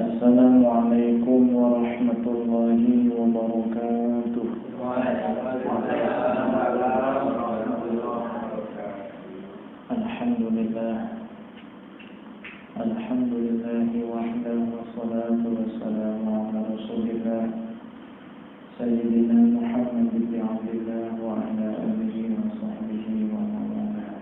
Assalamualaikum warahmatullahi wabarakatuh. Alhamdulillah. Alhamdulillahi wahdahu wassalatu wassalamu ala rasulillah Sayyidina Muhammad ibn Abdillah wa ala alihi wa sahbihi wa mawalah.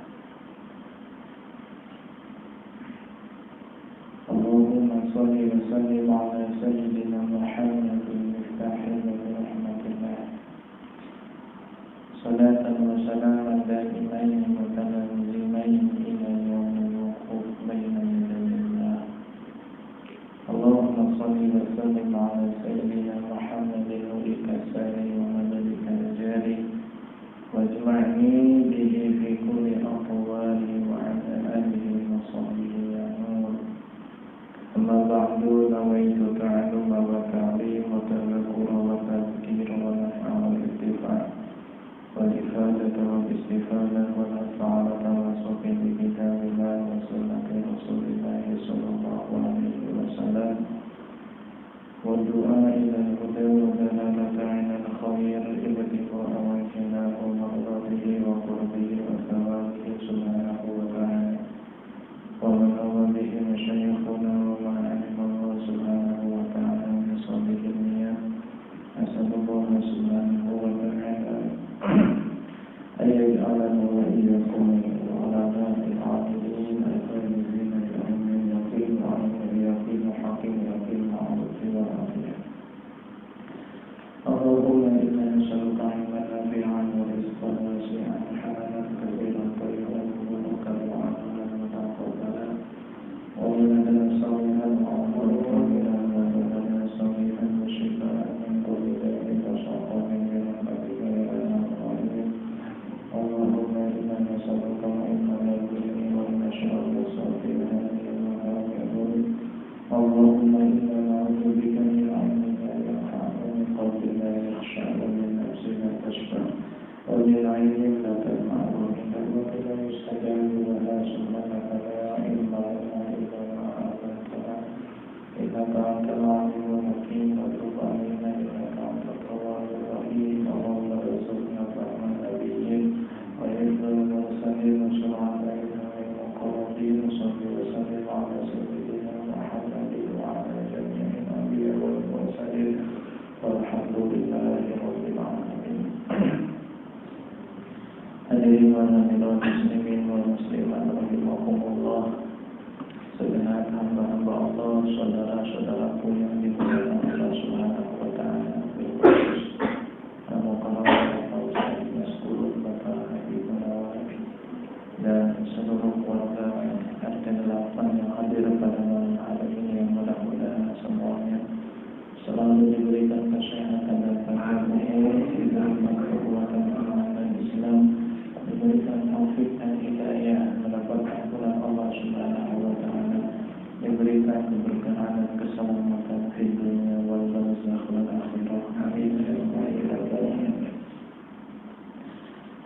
Allahumma salli wa sallim ala Sayyidina Muhammad al-Miftahi wa rahmatillah. Salatan wa salaman da'imain wa tanazzimain ila yawmil wuquf baina yadayillah. Allahumma salli wa sallim ala Sayyidina Muhammad nurika sari wa madadika jari wajma'ni bihi fi kulli aqwali wa ala alihi wa sahbihi ya nur. Amma ba'du, nawaitu ta'alluma wa ta'lim wa tadhakkura wa tadhkira wa naf'a wa ittifa' wal ifadata wa istifadah wa naf'alata wa suqi bi kitabillah wa sunnati rasulillah sallallahu alaihi wasallam wa du'a ila al-huda wa dalalata ila al-khayr ibtiqa'a wajhihi wa mardatihi wa qurbihi wa thawabihi subhanahu wa ta'ala wa man awadihi masyayikhuna wa man alima Allah subhanahu wa ta'ala min salihin niyat. Asalullah subhanahu wa ta'ala ayyaj'alana wa iyyakum min ulama'il 'amilin al-faizin bi-'ilmin yaqin wa 'ilmin yaqin hakim yaqin ma'ruf wa afiyah. Allahumma inna nas'aluka 'ilman nafi'an wa rizqan wasi'an halalan kathiran thayyiban mubarakan wa 'amalan mutaqabbalan wa waladan salihan wa 'amalan mutaqabbalan salihan wa shifaa'an min kulli da'in wa shaqaa'in bi rahmatika ya arhamar rahimin. Allahumma inna nas'aluka 'ilman nafi'an wa nash'aluka safihan wa hafizun. Allahumma inna na'udzu bika min 'ilmin la yanfa'u wa min qalbin la yakhsha' wa min nafsin la tashba' wa min 'aynin la tadma'u wa min da'watin la yustajabu laha subhanaka la 'ilma lana illa ma 'allamtana innaka antal 'alimul hakim wa tub 'alaina innaka antat tawwabur rahim. Allahumma arzuqna fahman nabiyyin wa hifdzal mursalin wa sur'atan ilmil muqarrabin. Shalli wa sallim ala sayyidina Muhammadin wa ala jami'il anbiya wal mursalin walhamdulillahi rabbil alamin. Hadirin wa hadirat muslimin wal muslimat rahimakumullah. Segenap hamba-hamba Allah, saudara-saudaraku yang dimuliakan Allah Subhanahu wa taala. Dan seluruh keluarga RT 8 yang hadir pada malam hari ini, yang mudah-mudahan semuanya selalu diberikan kesehatan dan panjang umur, kekuatan iman dan Islam, diberikan taufik dan hidayah, mendapat ampunan Allah Subhanahu wa taala, diberikan keberkahan dan keselamatan di dunia wal barzakh wal akhirah. Amin ya rabbal alamin.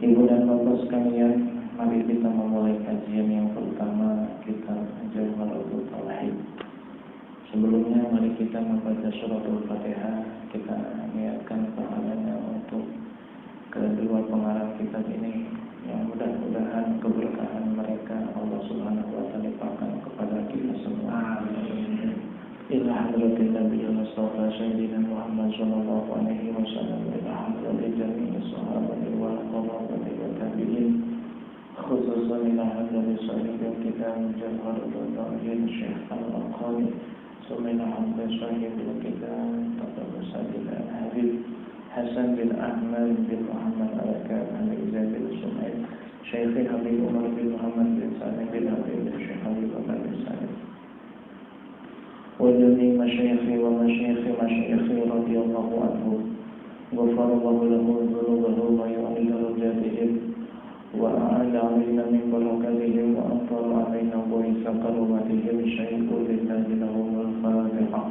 Ibu dan bapak sekalian, mari kita memulai kajian yang pertama kitab Jawharatul Tauhid. Sebelumnya mari kita membaca suratul Fatihah. Kita niatkan pahalanya untuk kedua pengarang kitab ini, yang mudah-mudahan keberkahan mereka Allah Subhanahu wa taala limpahkan kepada kita semua. Ila hadratin Nabi Mustafa Sayyidina Muhammad sallallahu alaihi wasallam wa hadratin jami'i sahabati wal qawwati wa tabi'in, khususan ila hadratin sahib kitab Jawharatul Tauhid Syekh Al-Qadi sumina hamdan sahib kitab Taqwa Sadil Habib Hasan bin Ahmad bin Muhammad Al-Kab Al-Izad bin Sumaid Syekh Habib Umar bin Muhammad bin Salim bin Habib Syekh Habib Umar bin Salim wa jami' masyayikhi wa masyayikhi masyayikhi radhiyallahu anhum. Ghafarallahu lahu dhunubahu wa yu'li darajatihim wa a'ala 'alaina min barakatihim wa anfara 'alaina wa isa karumatihim syai'un lillahi lahumul fatihah.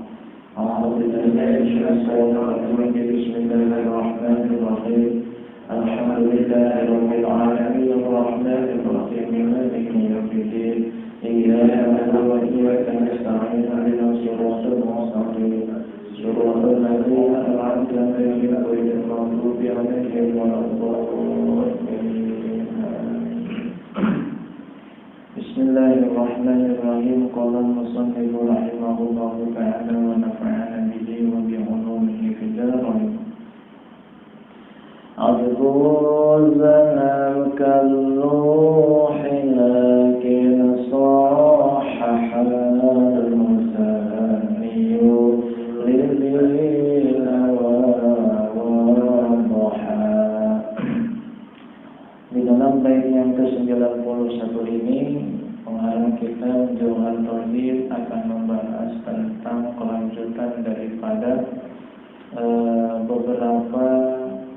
A'udzu billahi minasyaitonir rajim. Bismillahirrahmanirrahim. Alhamdulillahi rabbil alamin arrahmanir rahim maliki yawmiddin. إياك نعبد وإياك نستعين اهدنا الصراط المستقيم صراط الذين أنعمت عليهم غير المغضوب عليهم ولا الضالين. بسم الله الرحمن الرحيم. قال المصنف رحمه الله تعالى ونفعنا به وبعلومه في الدارين. عجوزنا كالروح لكن صاحح المثاني للليل والضحى. Di dalam bait yang ke-91 ini pengarang kitab Jauhar Tauhid akan membahas tentang kelanjutan daripada beberapa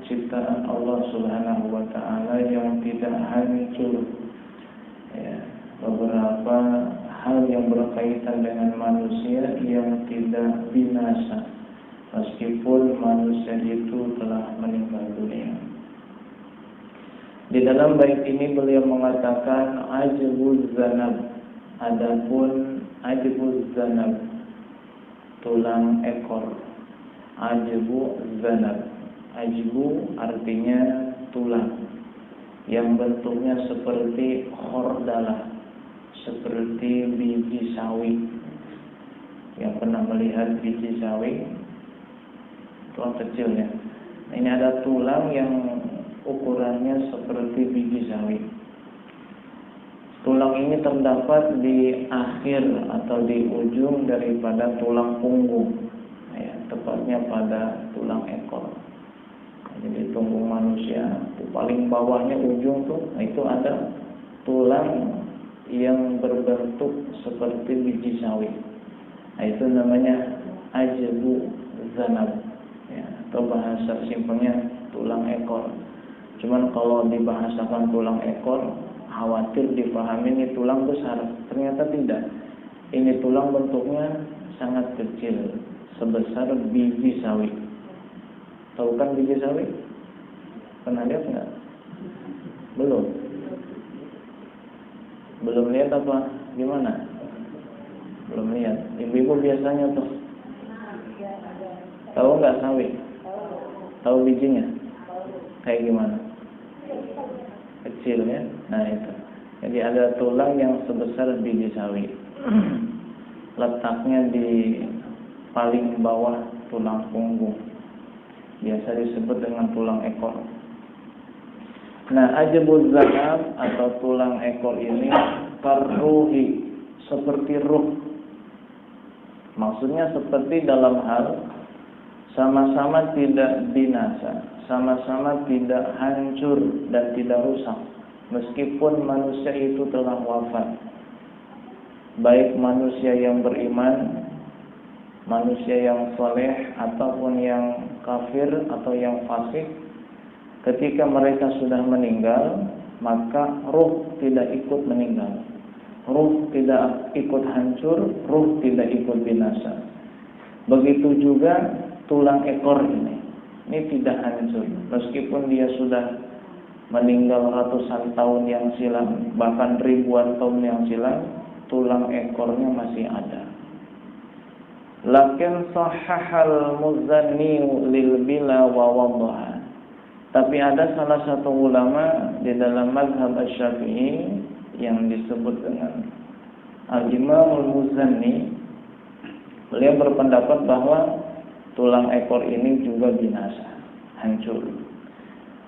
ciptaan Allah Subhanahu wa taala yang tidak hancur. Ya, beberapa hal yang berkaitan dengan manusia yang tidak binasa meskipun manusia itu telah meninggal dunia. Di dalam bait ini beliau mengatakan ajbuz zanab. Adapun ajbuz zanab, tulang ekor. Ajbu zanab. Ajbu artinya tulang yang bentuknya seperti khordalah, seperti biji sawi. Yang pernah melihat biji sawi, tulang kecil ya. Ini ada tulang yang ukurannya seperti biji sawi. Tulang ini terdapat di akhir atau di ujung daripada tulang punggung, ya, tepatnya pada tulang ekor. Jadi punggung manusia paling bawahnya ujung tuh, itu ada tulang yang berbentuk seperti biji sawi. Nah, itu namanya ajbu zanab, ya, atau bahasa simpelnya tulang ekor. Cuman kalau dibahasakan tulang ekor, khawatir dipahami ini tulang besar. Ternyata tidak. Ini tulang bentuknya sangat kecil, sebesar biji sawi. Tahu kan biji sawi? Pernah lihat enggak? Belum. Belum lihat apa? Gimana? Belum lihat. Ibu-ibu biasanya tuh tahu enggak sawi? Tahu bijinya? Kayak gimana? Kecil ya. Nah itu. Jadi ada tulang yang sebesar biji sawi. Letaknya di paling bawah tulang punggung. Biasa disebut dengan tulang ekor. Nah, ajbuz zanab atau tulang ekor ini karruhi, seperti ruh. Maksudnya seperti dalam hal sama-sama tidak binasa, sama-sama tidak hancur dan tidak rusak, meskipun manusia itu telah wafat. Baik manusia yang beriman, manusia yang saleh ataupun yang kafir atau yang fasik, ketika mereka sudah meninggal, maka ruh tidak ikut meninggal, ruh tidak ikut hancur, ruh tidak ikut binasa. Begitu juga tulang ekor ini tidak hancur, meskipun dia sudah meninggal ratusan tahun yang silam, bahkan ribuan tahun yang silam, tulang ekornya masih ada. Lakin sahahal muzanni lil bila wa wadhaha. Tapi ada salah satu ulama di dalam mazhab Asy-Syafi'i yang disebut dengan Al-Imam Al-Muzanni. Beliau berpendapat bahwa tulang ekor ini juga binasa, hancur.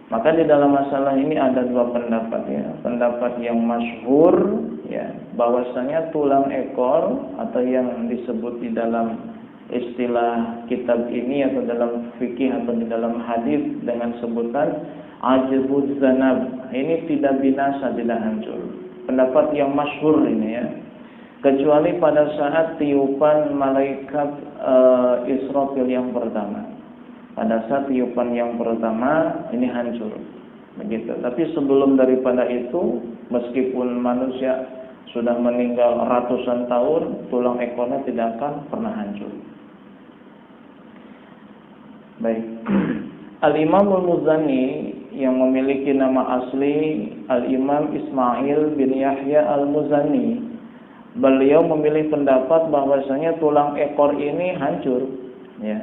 Maka di dalam masalah ini ada dua pendapat ya. Pendapat yang masyhur ya, bahwasanya tulang ekor atau yang disebut di dalam istilah kitab ini atau dalam fikih atau di dalam hadis dengan sebutan ajbuz zanab, ini tidak binasa, tidak hancur. Pendapat yang masyhur ini ya. Kecuali pada saat tiupan malaikat Israfil yang pertama. Pada saat tiupan yang pertama ini hancur, begitu. Tapi sebelum daripada itu, meskipun manusia sudah meninggal ratusan tahun, tulang ekornya tidak akan pernah hancur. Baik. Al-Imam Al-Muzanni yang memiliki nama asli Al-Imam Ismail bin Yahya Al-Muzanni, beliau memilih pendapat bahwasanya tulang ekor ini hancur, ya,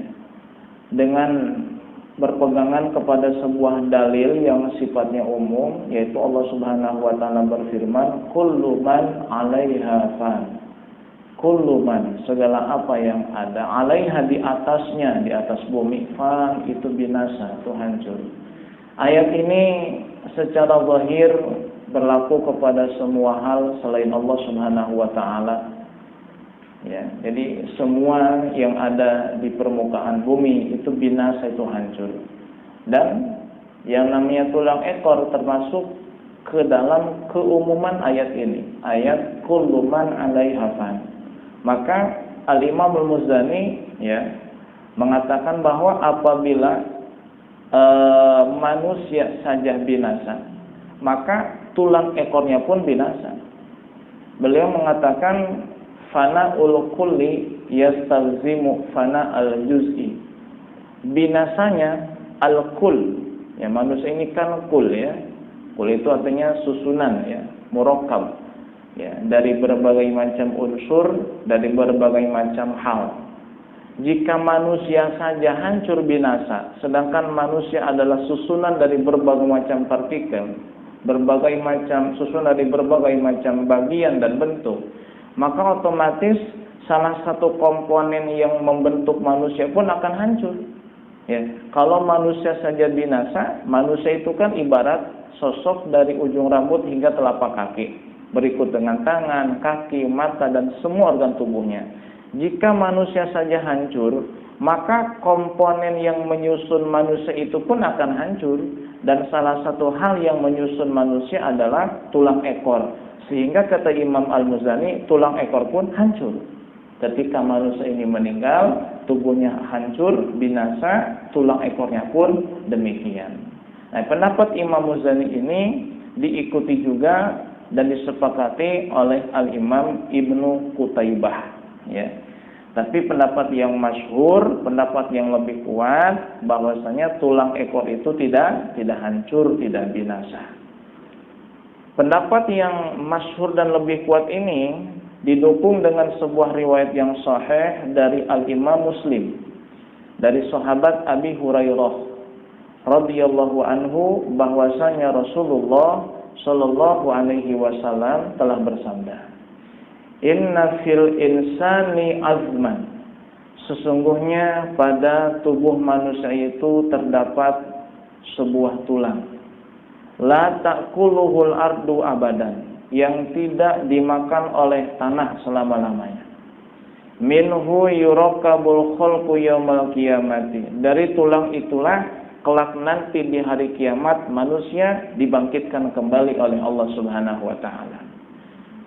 dengan berpegangan kepada sebuah dalil yang sifatnya umum, yaitu Allah Subhanahu wa taala berfirman, kullu man 'alaiha fan. Kullu man, segala apa yang ada, 'alaiha, di atasnya, di atas bumi, fan, itu binasa, itu hancur. Ayat ini secara zahir berlaku kepada semua hal selain Allah Subhanahu wa taala. Ya, jadi semua yang ada di permukaan bumi itu binasa, itu hancur. Dan yang namanya tulang ekor termasuk ke dalam keumuman ayat ini, ayat kullu man 'alaiha fan. Maka Al-Imam Al-Muzani, ya, mengatakan bahwa apabila manusia saja binasa, maka tulang ekornya pun binasa. Beliau mengatakan fana ul kulli yastalzimu fana al juz'i. Binasanya al-kul, ya, manusia ini kan kul, ya. Kul itu artinya susunan, ya, murakkab, ya, dari berbagai macam unsur, dari berbagai macam hal. Jika manusia saja hancur binasa, sedangkan manusia adalah susunan dari berbagai macam partikel, berbagai macam susunan dari berbagai macam bagian dan bentuk, maka otomatis salah satu komponen yang membentuk manusia pun akan hancur. Ya, kalau manusia saja binasa, manusia itu kan ibarat sosok dari ujung rambut hingga telapak kaki, berikut dengan tangan, kaki, mata, dan semua organ tubuhnya. Jika manusia saja hancur, maka komponen yang menyusun manusia itu pun akan hancur. Dan salah satu hal yang menyusun manusia adalah tulang ekor. Sehingga kata Imam Al-Muzani, tulang ekor pun hancur. Ketika manusia ini meninggal, tubuhnya hancur, binasa, tulang ekornya pun demikian. Nah, pendapat Imam Muzani ini diikuti juga dan disepakati oleh Al-Imam Ibnu Qutaibah, ya. Tapi pendapat yang masyhur, pendapat yang lebih kuat, bahwasanya tulang ekor itu tidak hancur, tidak binasa. Pendapat yang masyhur dan lebih kuat ini didukung dengan sebuah riwayat yang sahih dari Al-Imam Muslim, dari sahabat Abi Hurairah radhiyallahu anhu, bahwasanya Rasulullah sallallahu alaihi wasallam telah bersabda, inna fil insani azman, sesungguhnya pada tubuh manusia itu terdapat sebuah tulang, la ta'kuluhul ardu abadan, yang tidak dimakan oleh tanah selama-lamanya. Minhu yurakabul khalqu yaumal qiyamati, dari tulang itulah kelak nanti di hari kiamat manusia dibangkitkan kembali oleh Allah Subhanahu wa taala.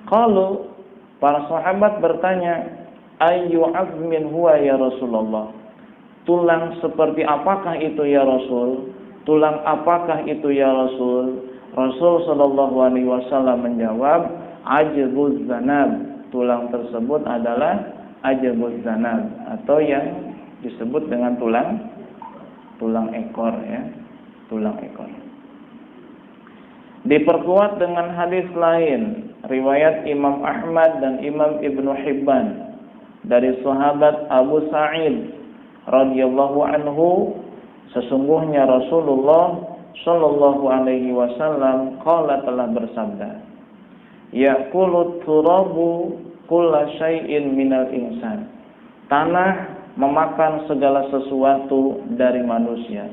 Qalu, para sahabat bertanya, ayyu azmin huwa ya Rasulullah? Tulang seperti apakah itu ya Rasul? Tulang apakah itu ya Rasul? Rasul sallallahu alaihi wasallam menjawab, ajbuz zanab. Tulang tersebut adalah ajbuz zanab, atau yang disebut dengan tulang ekor, ya. Tulang ekor. Diperkuat dengan hadis lain, riwayat Imam Ahmad dan Imam Ibnu Hibban dari sahabat Abu Sa'id radhiyallahu anhu, sesungguhnya Rasulullah sallallahu alaihi wasallam qala, telah bersabda, ya'kulu turabu kulla syai'in minal insan. Tanah memakan segala sesuatu dari manusia,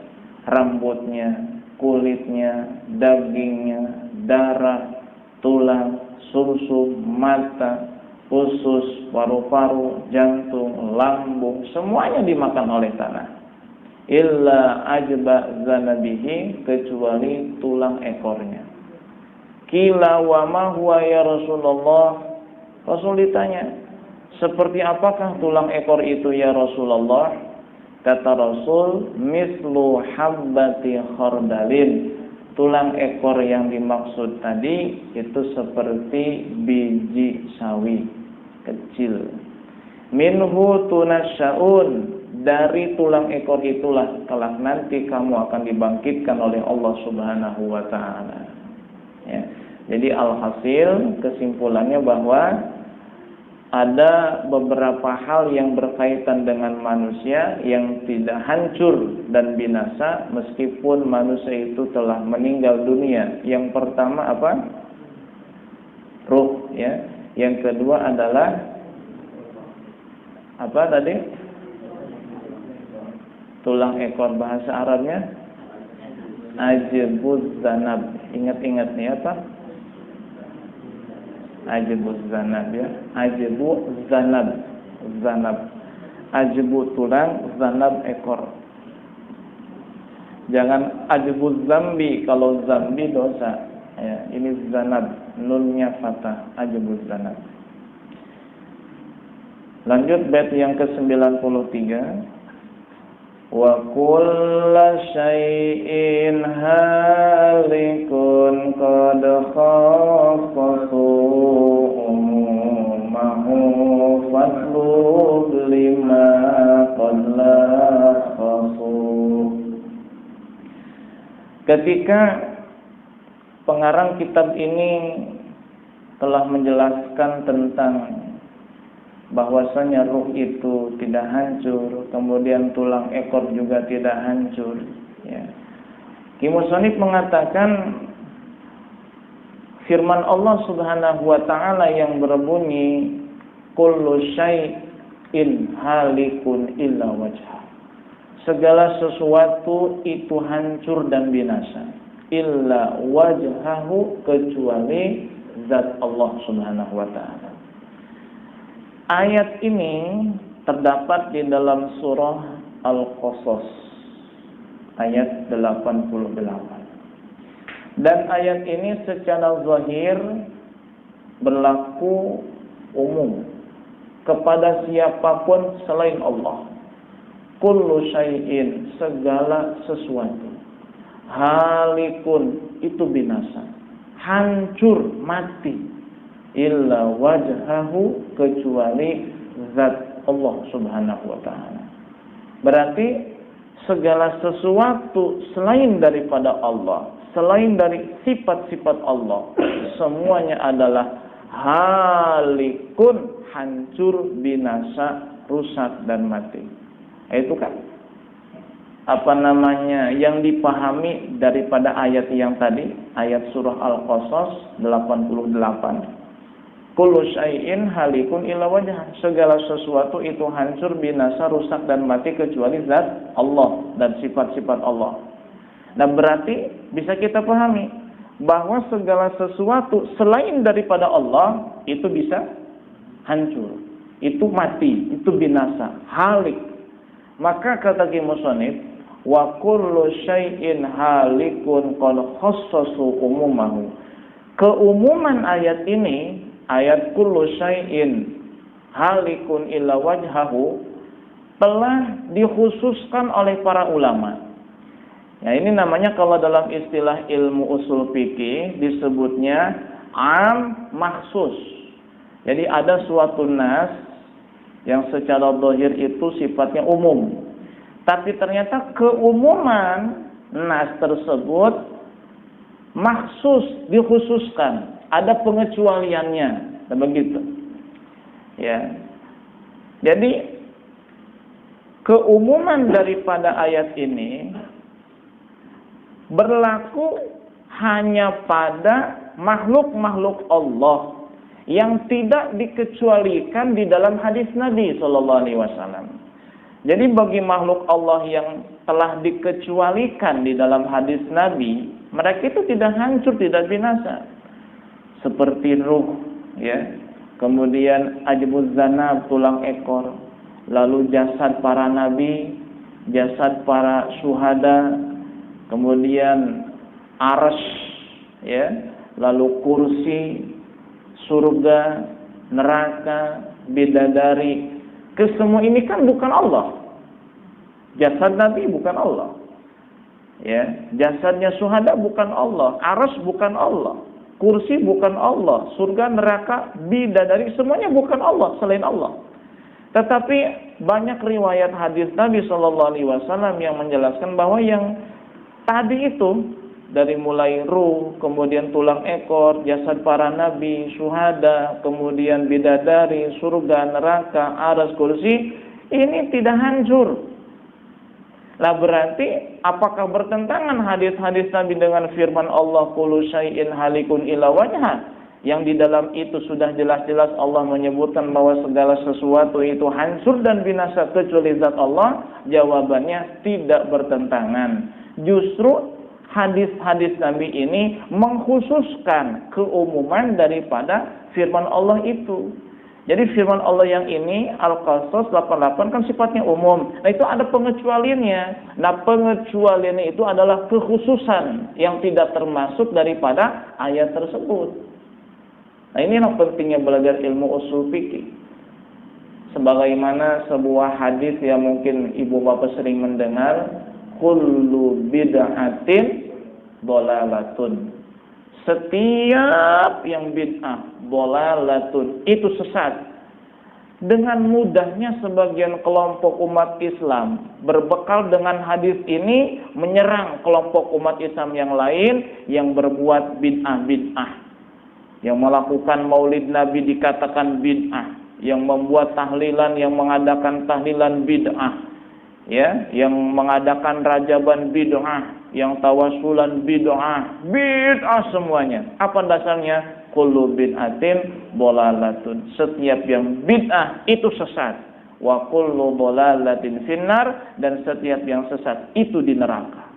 rambutnya, kulitnya, dagingnya, darah, tulang, sumsum, mata, usus, paru-paru, jantung, lambung, semuanya dimakan oleh tanah. Illa ajba zanabihi, kecuali tulang ekornya. Qila wa ma huwa ya Rasulullah? Rasul ditanya, seperti apakah tulang ekor itu ya Rasulullah? Kata Rasul, mislu habbati khardalin. Tulang ekor yang dimaksud tadi itu seperti biji sawi kecil. Minhu tunasyaun, dari tulang ekor itulah kelak nanti kamu akan dibangkitkan oleh Allah Subhanahu wa taala. Ya. Jadi alhasil kesimpulannya bahwa ada beberapa hal yang berkaitan dengan manusia yang tidak hancur dan binasa meskipun manusia itu telah meninggal dunia. Yang pertama apa? Ruh, ya. Yang kedua adalah apa tadi? Tulang ekor, bahasa Arabnya ajbuz zanab. Ingat-ingat nih apa? Ajbuz zanab, ya. Ajbu zanab. Zanab. Ajbu tulang, zanab ekor. Jangan ajbuz zambi, kalau zambi dosa. Ya, ini zanab, nunnya fathah, ajbuz zanab. Lanjut bait yang ke-93. Wa kullu syai'in halikun qad khaffahu umumahu fatlub lima qad lakhasu. Ketika pengarang kitab ini telah menjelaskan tentang bahwasanya ruh itu tidak hancur, kemudian tulang ekor juga tidak hancur, ya. Ki Musannif mengatakan firman Allah Subhanahu wa taala yang berbunyi kullu syai'in halikun illa wajhah. Segala sesuatu itu hancur dan binasa, illa wajhahu, kecuali zat Allah Subhanahu wa taala. Ayat ini terdapat di dalam surah Al-Qasas ayat 88. Dan ayat ini secara zahir berlaku umum kepada siapapun selain Allah. Kullu syai'in, segala sesuatu. Halikun, itu binasa. Hancur, mati. Illa wajhahu, kecuali zat Allah Subhanahu wa ta'ala. Berarti segala sesuatu selain daripada Allah, selain dari sifat-sifat Allah, semuanya adalah halikun, hancur, binasa, rusak dan mati. Itu kan yang dipahami daripada ayat yang tadi, ayat surah Al-Qasas 88. Kullu syai'in halikun illa wajhah. Segala sesuatu itu hancur, binasa, rusak dan mati kecuali zat Allah dan sifat-sifat Allah. Dan berarti bisa kita pahami bahwa segala sesuatu selain daripada Allah itu bisa hancur, itu mati, itu binasa, halik. Maka kata Ki Musannif, wa kullu syai'in halikun qad khassasu umumahu. Keumuman ayat ini, ayat kullu syai'in halikun illa wajhahu, telah dikhususkan oleh para ulama. Ya, ini namanya kalau dalam istilah ilmu usul fikih disebutnya am makhsus. Jadi ada suatu nas yang secara zahir itu sifatnya umum, tapi ternyata keumuman nas tersebut makhsus, dikhususkan, ada pengecualiannya, dan begitu. Ya. Jadi keumuman daripada ayat ini berlaku hanya pada makhluk-makhluk Allah yang tidak dikecualikan di dalam hadis Nabi Sallallahu Alaihi Wasallam. Jadi bagi makhluk Allah yang telah dikecualikan di dalam hadis Nabi, mereka itu tidak hancur, tidak binasa. Seperti ruh, ya. Kemudian ajbuz zanab, tulang ekor. Lalu jasad para nabi, jasad para syuhada, kemudian arsy, ya. Lalu kursi, surga, neraka, bidadari. Kesemua ini kan bukan Allah. Jasad Nabi bukan Allah. Ya, jasadnya syuhada bukan Allah, arsy bukan Allah, kursi bukan Allah, surga, neraka, bidadari semuanya bukan Allah, selain Allah. Tetapi banyak riwayat hadis Nabi Sallallahu Alaihi Wasallam yang menjelaskan bahwa yang tadi itu dari mulai ruh, kemudian tulang ekor, jasad para nabi, syuhada, kemudian bidadari, surga, neraka, aras, kursi, ini tidak hancur. Lah berarti apakah bertentangan hadis-hadis Nabi dengan firman Allah kullu syai'in halikun illa wajha, yang di dalam itu sudah jelas-jelas Allah menyebutkan bahwa segala sesuatu itu hancur dan binasa kecuali zat Allah? Jawabannya tidak bertentangan. Justru hadis-hadis Nabi ini mengkhususkan keumuman daripada firman Allah itu. Jadi firman Allah yang ini Al-Qasas 88 kan sifatnya umum. Nah itu ada pengecualiannya. Nah pengecualiannya itu adalah kekhususan yang tidak termasuk daripada ayat tersebut. Nah inilah pentingnya belajar ilmu usul fikih. Sebagaimana sebuah hadis yang mungkin ibu bapak sering mendengar, kullu bid'atin dhalalatun. Setiap yang bid'ah, dhalalatun, itu sesat. Dengan mudahnya sebagian kelompok umat Islam berbekal dengan hadis ini menyerang kelompok umat Islam yang lain yang berbuat bid'ah. Yang melakukan maulid Nabi dikatakan bid'ah, yang membuat tahlilan, yang mengadakan tahlilan bid'ah, ya, yang mengadakan rajaban bid'ah, yang tawasulan bid'ah semuanya. Apa dasarnya? Kullu bid'atin dhalalatun. Setiap yang bid'ah itu sesat. Wa kullu dhalalatin finnar, dan setiap yang sesat itu di neraka.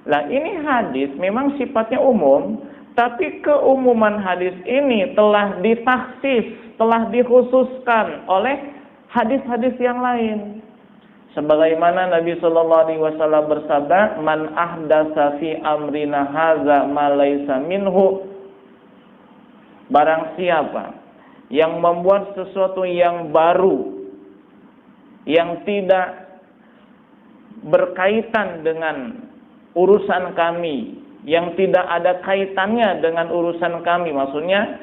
Lah ini hadis memang sifatnya umum, tapi keumuman hadis ini telah ditaksis, telah dikhususkan oleh hadis-hadis yang lain. Sebagaimana Nabi Shallallahu Alaihi Wasallam bersabda, "Man ahdatsa fi amrina hadza ma laisa minhu." Barang siapa yang membuat sesuatu yang baru, yang tidak berkaitan dengan urusan kami, yang tidak ada kaitannya dengan urusan kami, maksudnya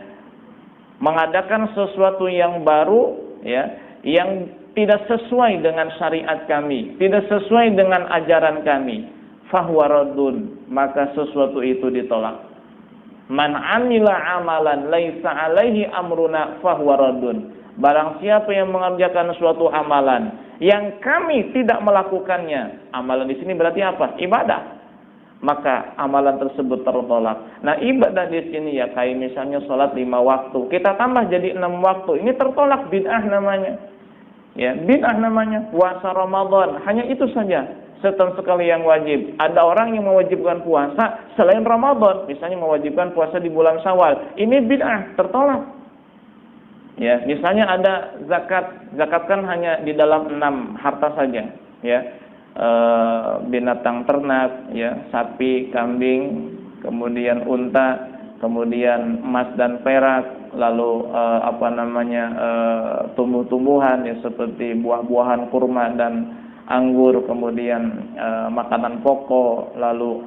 mengadakan sesuatu yang baru, ya, yang tidak sesuai dengan syariat kami, tidak sesuai dengan ajaran kami, fahuwa raddun, maka sesuatu itu ditolak. Man amila amalan laisa alaihi amruna fahuwa raddun. Barang siapa yang mengerjakan suatu amalan yang kami tidak melakukannya, amalan di sini berarti apa? Ibadah. Maka amalan tersebut tertolak. Nah ibadah di sini ya kayak misalnya sholat 5 waktu, kita tambah jadi 6 waktu, ini tertolak, bid'ah namanya. Ya, bid'ah namanya. Puasa Ramadan, hanya itu saja, setahun sekali yang wajib. Ada orang yang mewajibkan puasa selain Ramadan, misalnya mewajibkan puasa di bulan Syawal, ini bid'ah, tertolak. Ya, misalnya ada zakat, zakat kan hanya di dalam 6 harta saja, ya. Binatang ternak, ya, sapi, kambing, kemudian unta, kemudian emas dan perak, lalu tumbuh-tumbuhan ya seperti buah-buahan kurma dan anggur, kemudian makanan pokok, lalu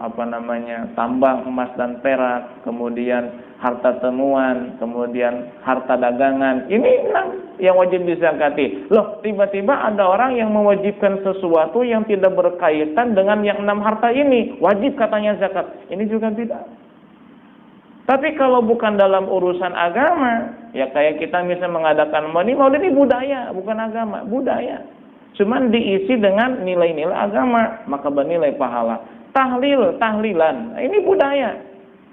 tambang emas dan perak, kemudian harta temuan, kemudian harta dagangan. Ini 6 yang wajib dizakati. Loh, tiba-tiba ada orang yang mewajibkan sesuatu yang tidak berkaitan dengan yang 6 harta ini, wajib katanya zakat. Ini juga bid'ah. Tapi kalau bukan dalam urusan agama, ya kayak kita misalnya mengadakan maulid ini budaya, bukan agama, budaya. Cuman diisi dengan nilai-nilai agama, maka bernilai pahala. Tahlilan, ini budaya.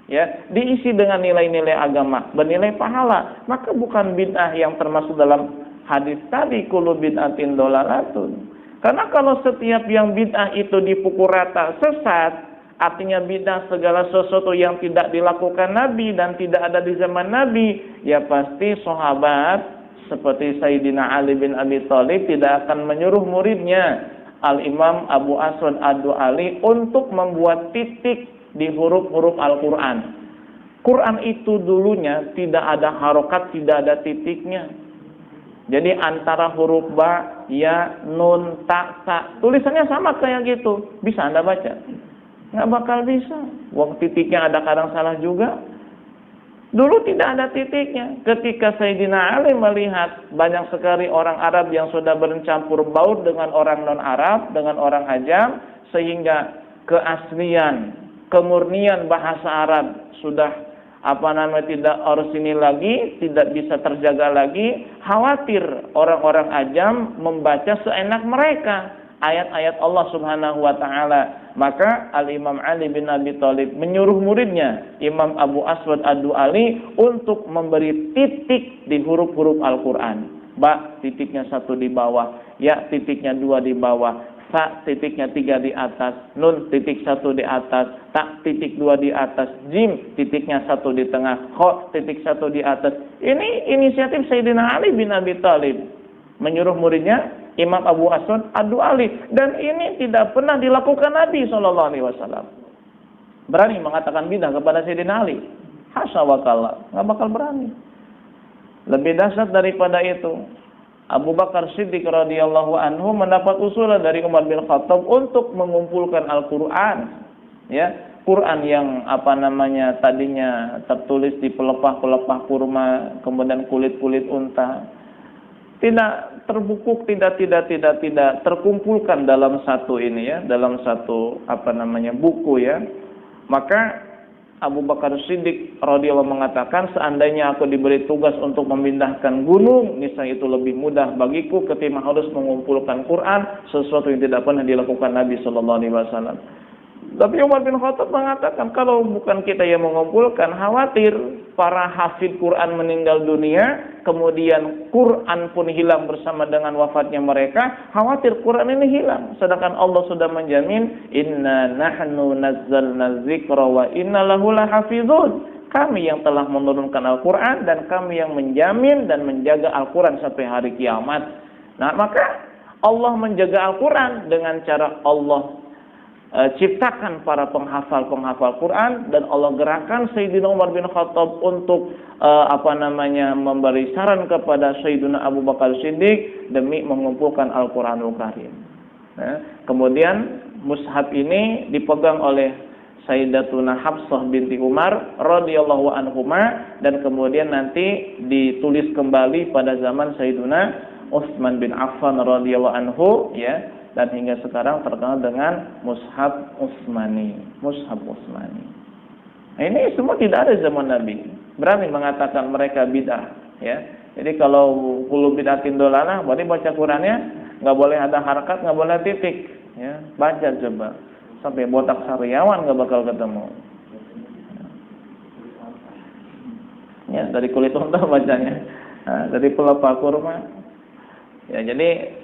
Ya, diisi dengan nilai-nilai agama, bernilai pahala, maka bukan bid'ah yang termasuk dalam hadis tadi kullu bid'atin dhalalatun. Karena kalau setiap yang bid'ah itu dipukul rata sesat, artinya bid'ah segala sesuatu yang tidak dilakukan Nabi dan tidak ada di zaman Nabi, ya pasti sahabat seperti Sayyidina Ali bin Abi Thalib tidak akan menyuruh muridnya Al-Imam Abu Aswad Ad-Du'ali untuk membuat titik di huruf-huruf Al-Quran. Quran itu dulunya tidak ada harokat, tidak ada titiknya. Jadi antara huruf ba, ya, nun, ta, sa, tulisannya sama kayak gitu. Bisa Anda baca? Nggak bakal bisa. Waktu titiknya ada kadang salah juga. Dulu tidak ada titiknya. Ketika Sayyidina Ali melihat banyak sekali orang Arab yang sudah bercampur baur dengan orang non-Arab, dengan orang Ajam, sehingga keaslian kemurnian bahasa Arab sudah tidak orisinil lagi, tidak bisa terjaga lagi, khawatir orang-orang ajam membaca seenak mereka ayat-ayat Allah Subhanahu wa taala. Maka Al-Imam Ali bin Abi Thalib menyuruh muridnya Imam Abu Aswad Ad-Du'ali untuk memberi titik di huruf-huruf Al-Qur'an. Ba titiknya 1 di bawah, ya titiknya 2 di bawah, sa titiknya 3 di atas, nun titik 1 di atas, tak titik 2 di atas, jim titiknya 1 di tengah, kho titik 1 di atas. Ini inisiatif Sayyidina Ali bin Abi Thalib menyuruh muridnya Imam Abu Aswad Ad-Du'ali, dan ini tidak pernah dilakukan Nabi SAW. Berani mengatakan bidah kepada Sayyidina Ali? Hasya wa kalla, nggak bakal berani. Lebih dahsyat daripada itu, Abu Bakar Siddiq radhiyallahu anhu mendapat usulan dari Umar bin Khattab untuk mengumpulkan Al-Qur'an. Ya, Quran yang tadinya tertulis di pelepah-pelepah kurma, kemudian kulit-kulit unta, tidak terbukuk, tidak terkumpulkan dalam satu buku ya. Maka Abu Bakar Siddiq radhiyallahu mengatakan, seandainya aku diberi tugas untuk memindahkan gunung, niscaya itu lebih mudah bagiku ketimbang harus mengumpulkan Quran, sesuatu yang tidak pernah dilakukan Nabi sallallahu alaihi wasallam. Tapi Umar bin Khattab mengatakan, kalau bukan kita yang mengumpulkan, khawatir para hafid Quran meninggal dunia, kemudian Quran pun hilang bersama dengan wafatnya mereka, khawatir Quran ini hilang. Sedangkan Allah sudah menjamin, inna nahnu nazzalna dzikra wa inna lahu lahafizun. Kami yang telah menurunkan Al-Quran dan kami yang menjamin dan menjaga Al-Quran sampai hari kiamat. Nah, maka Allah menjaga Al-Quran dengan cara Allah ciptakan para penghafal Quran, dan Allah gerakkan Sayyidina Umar bin Khattab untuk memberi saran kepada Sayyidina Abu Bakar Siddiq demi mengumpulkan Al-Quranul Karim. Kemudian mushaf ini dipegang oleh Sayyidatuna Hafsah binti Umar radhiyallahu anhuma, dan kemudian nanti ditulis kembali pada zaman Sayyidina Utsman bin Affan radhiyallahu anhu, ya. Dan hingga sekarang terkenal dengan Mushaf Utsmani. Nah, ini semua tidak ada zaman Nabi. Berani mengatakan mereka bid'ah, ya. Jadi kalau kullu bid'atin dolalah, berarti baca Qurannya nggak boleh ada harakat, nggak boleh titik, ya. Baca coba sampai botak sariawan nggak bakal ketemu. Ya, dari kulit unta bacanya. Nah, dari pelepah kurma. Ya, jadi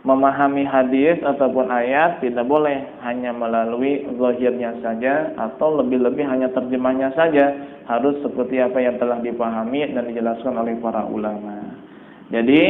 memahami hadis ataupun ayat tidak boleh hanya melalui zahirnya saja atau lebih-lebih hanya terjemahnya saja, harus seperti apa yang telah dipahami dan dijelaskan oleh para ulama. Jadi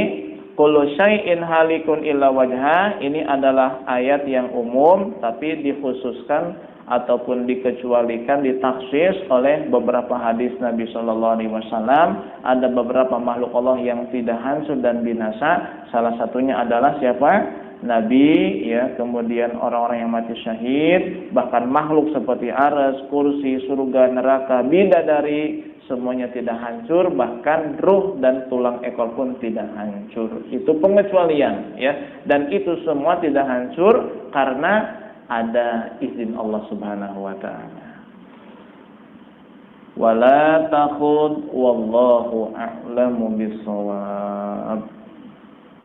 kullu syai'in halikun illa wajha, ini adalah ayat yang umum tapi dikhususkan ataupun dikecualikan, ditaksis oleh beberapa hadis Nabi sallallahu alaihi wasallam. Ada beberapa makhluk Allah yang tidak hancur dan binasa. Salah satunya adalah siapa? Nabi, ya, kemudian orang-orang yang mati syahid, bahkan makhluk seperti aras, kursi, surga, neraka, bidadari, semuanya tidak hancur, bahkan ruh dan tulang ekor pun tidak hancur. Itu pengecualian, ya. Dan itu semua tidak hancur karena ada izin Allah Subhanahu wa ta'ala. Wala takhud wallahu a'lamu bis-shawab.